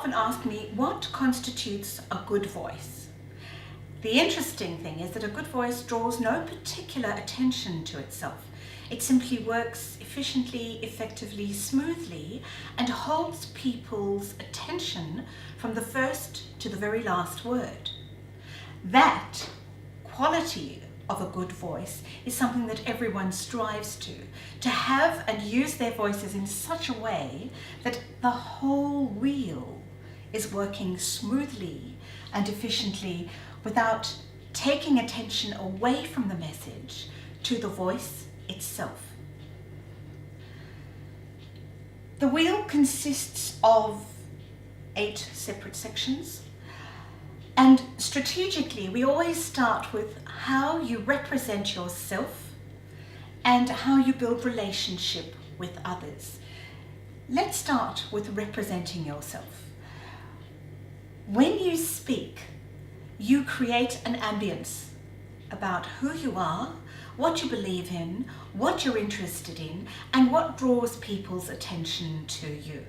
often ask me, what constitutes a good voice? The interesting thing is that a good voice draws no particular attention to itself. It simply works efficiently, effectively, smoothly, and holds people's attention from the first to the very last word. That quality of a good voice is something that everyone strives to have and use their voices in such a way that the whole wheel is working smoothly and efficiently without taking attention away from the message to the voice itself. The wheel consists of 8 separate sections, and strategically we always start with how you represent yourself and how you build relationship with others. Let's start with representing yourself. When you speak, you create an ambience about who you are, what you believe in, what you're interested in, and what draws people's attention to you.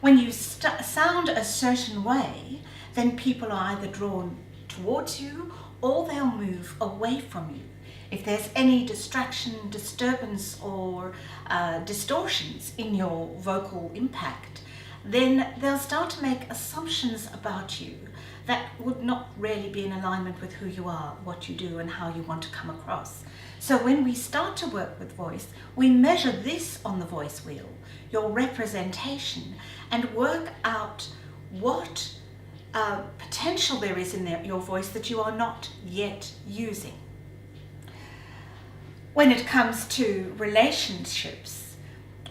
When you sound a certain way, then people are either drawn towards you or they'll move away from you. If there's any distraction, disturbance, or distortions in your vocal impact, then they'll start to make assumptions about you that would not really be in alignment with who you are, what you do, and how you want to come across. So when we start to work with voice, we measure this on the voice wheel, your representation, and work out what potential there is in your voice that you are not yet using. When it comes to relationships,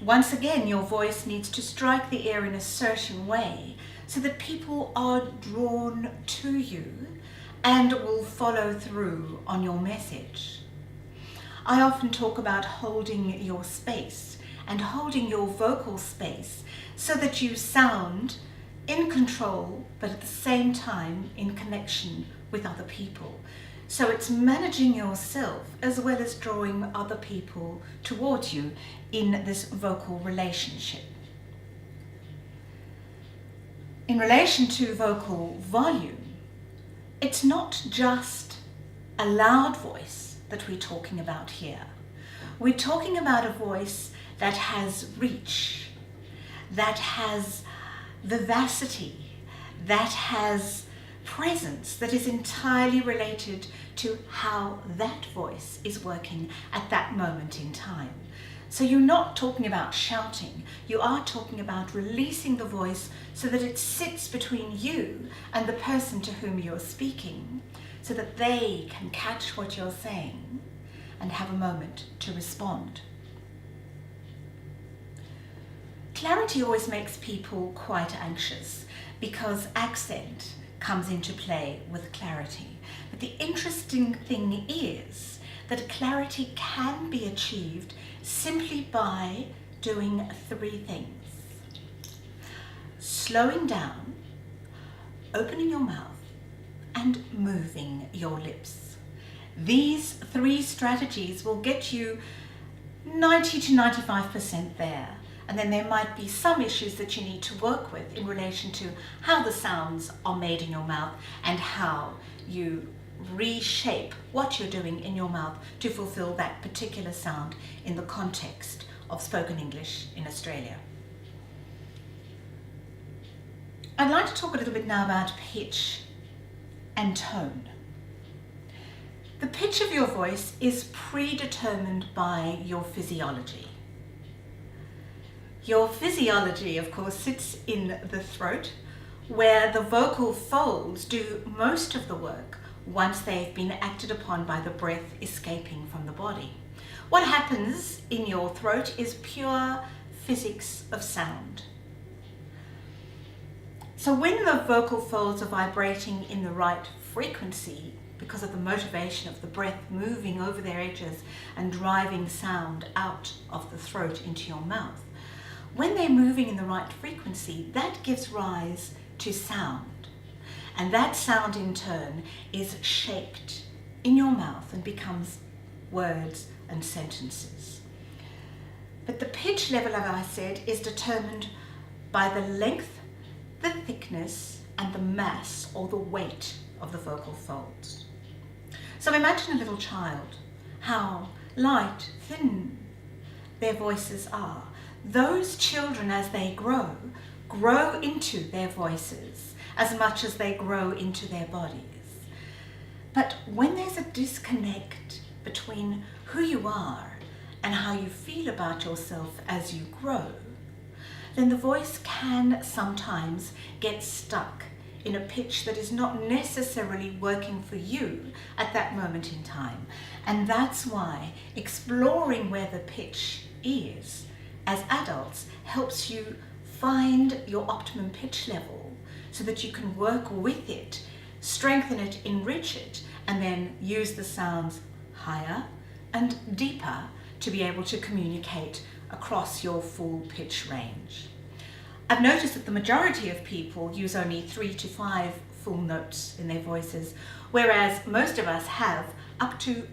once again, your voice needs to strike the air in a certain way so that people are drawn to you and will follow through on your message. I often talk about holding your space and holding your vocal space so that you sound in control, but at the same time in connection with other people. So it's managing yourself as well as drawing other people towards you in this vocal relationship. In relation to vocal volume, it's not just a loud voice that we're talking about here. We're talking about a voice that has reach, that has vivacity, that has presence, that is entirely related to how that voice is working at that moment in time. So you're not talking about shouting, you are talking about releasing the voice so that it sits between you and the person to whom you're speaking, so that they can catch what you're saying and have a moment to respond. Clarity always makes people quite anxious because accent comes into play with clarity. But the interesting thing is that clarity can be achieved simply by doing 3 things: slowing down, opening your mouth, and moving your lips. These 3 strategies will get you 90 to 95% there. And then there might be some issues that you need to work with in relation to how the sounds are made in your mouth and how you reshape what you're doing in your mouth to fulfill that particular sound in the context of spoken English in Australia. I'd like to talk a little bit now about pitch and tone. The pitch of your voice is predetermined by your physiology. Your physiology, of course, sits in the throat, where the vocal folds do most of the work once they've been acted upon by the breath escaping from the body. What happens in your throat is pure physics of sound. So when the vocal folds are vibrating in the right frequency, because of the motivation of the breath moving over their edges and driving sound out of the throat into your mouth, when they're moving in the right frequency, that gives rise to sound. And that sound in turn is shaped in your mouth and becomes words and sentences. But the pitch level, as I said, is determined by the length, the thickness and the mass or the weight of the vocal folds. So imagine a little child, how light, thin their voices are. Those children, as they grow into their voices as much as they grow into their bodies. But when there's a disconnect between who you are and how you feel about yourself as you grow, then the voice can sometimes get stuck in a pitch that is not necessarily working for you at that moment in time. And that's why exploring where the pitch is as adults helps you find your optimum pitch level so that you can work with it, strengthen it, enrich it, and then use the sounds higher and deeper to be able to communicate across your full pitch range. I've noticed that the majority of people use only 3 to 5 full notes in their voices, whereas most of us have up to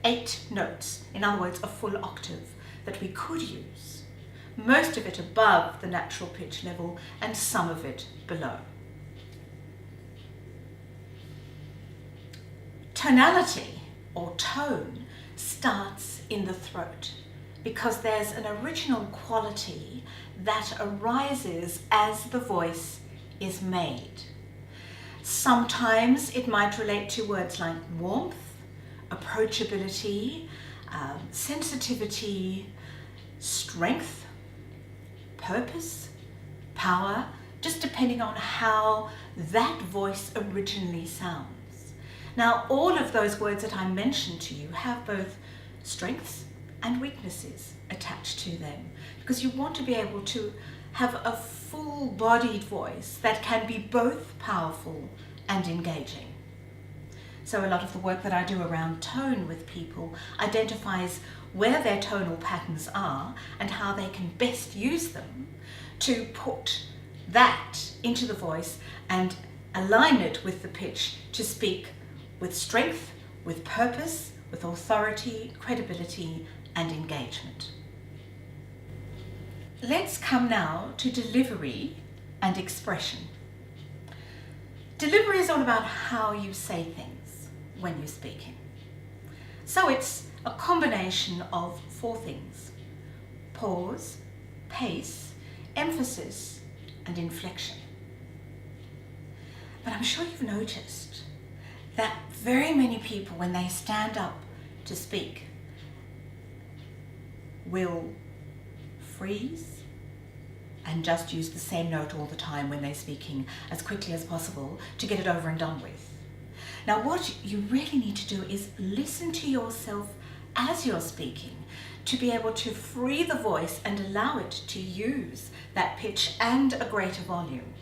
8 notes, in other words, a full octave that we could use. Most of it above the natural pitch level and some of it below. Tonality or tone starts in the throat because there's an original quality that arises as the voice is made. Sometimes it might relate to words like warmth, approachability, sensitivity, strength, purpose, power, just depending on how that voice originally sounds. Now, all of those words that I mentioned to you have both strengths and weaknesses attached to them, because you want to be able to have a full-bodied voice that can be both powerful and engaging. So a lot of the work that I do around tone with people identifies where their tonal patterns are and how they can best use them to put that into the voice and align it with the pitch to speak with strength, with purpose, with authority, credibility, and engagement. Let's come now to delivery and expression. Delivery is all about how you say things when you're speaking. So it's a combination of 4 things: pause, pace, emphasis, and inflection. But I'm sure you've noticed that very many people, when they stand up to speak, will freeze and just use the same note all the time when they're speaking as quickly as possible to get it over and done with. Now, what you really need to do is listen to yourself as you're speaking to be able to free the voice and allow it to use that pitch and a greater volume,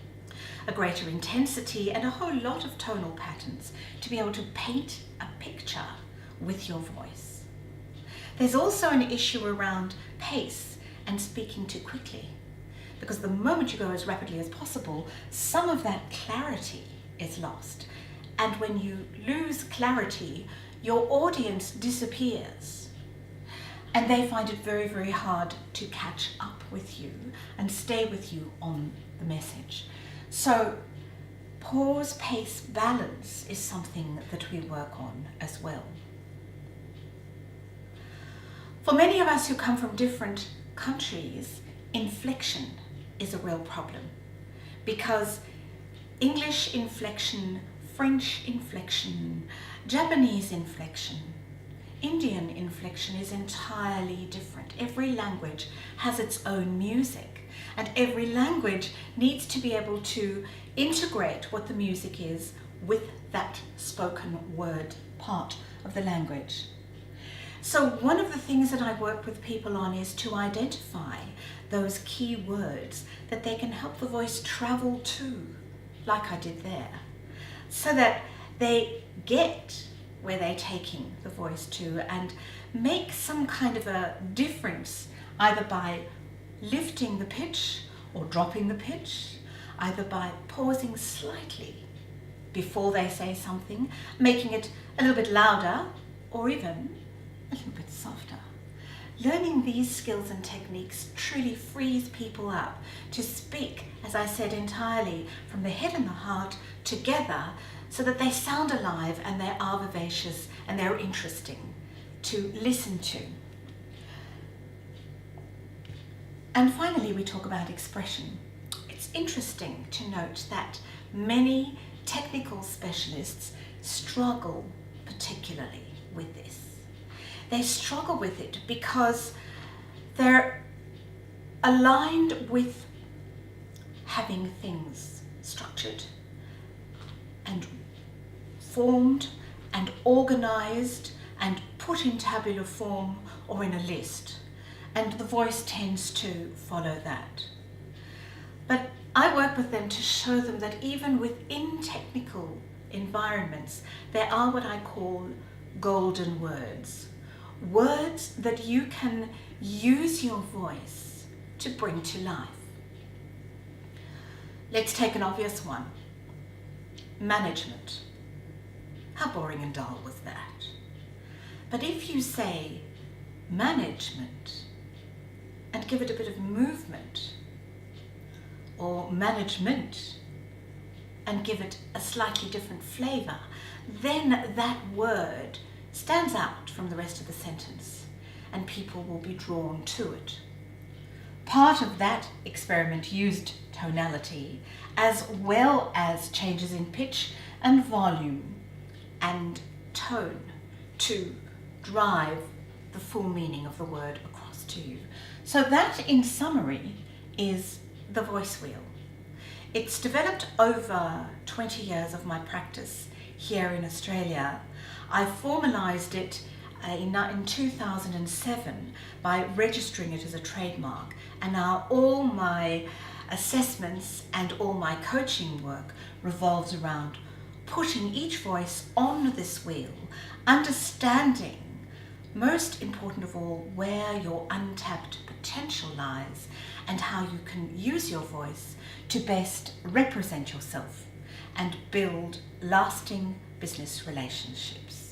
a greater intensity, and a whole lot of tonal patterns to be able to paint a picture with your voice. There's also an issue around pace and speaking too quickly, because the moment you go as rapidly as possible, some of that clarity is lost. And when you lose clarity, your audience disappears. And they find it very, very hard to catch up with you and stay with you on the message. So pause, pace, balance is something that we work on as well. For many of us who come from different countries, inflection is a real problem, because English inflection, French inflection, Japanese inflection, Indian inflection is entirely different. Every language has its own music, and every language needs to be able to integrate what the music is with that spoken word part of the language. So one of the things that I work with people on is to identify those key words that they can help the voice travel to, like I did there, so that they get where they're taking the voice to and make some kind of a difference, either by lifting the pitch or dropping the pitch, either by pausing slightly before they say something, making it a little bit louder, or even a little bit softer. Learning these skills and techniques truly frees people up to speak, as I said, entirely from the head and the heart together, so that they sound alive and they are vivacious and they're interesting to listen to. And finally, we talk about expression. It's interesting to note that many technical specialists struggle particularly with this. They struggle with it because they're aligned with having things structured and formed and organized and put in tabular form or in a list. And the voice tends to follow that. But I work with them to show them that even within technical environments, there are what I call golden words. Words that you can use your voice to bring to life. Let's take an obvious one. Management. How boring and dull was that? But if you say management and give it a bit of movement, or management and give it a slightly different flavor, then that word stands out from the rest of the sentence and people will be drawn to it. Part of that experiment used tonality as well as changes in pitch and volume and tone to drive the full meaning of the word across to you. So that, in summary, is the voice wheel. It's developed over 20 years of my practice here in Australia. I formalized it in 2007 by registering it as a trademark, and now all my assessments and all my coaching work revolves around putting each voice on this wheel, understanding, most important of all, where your untapped potential lies and how you can use your voice to best represent yourself and build lasting business relationships.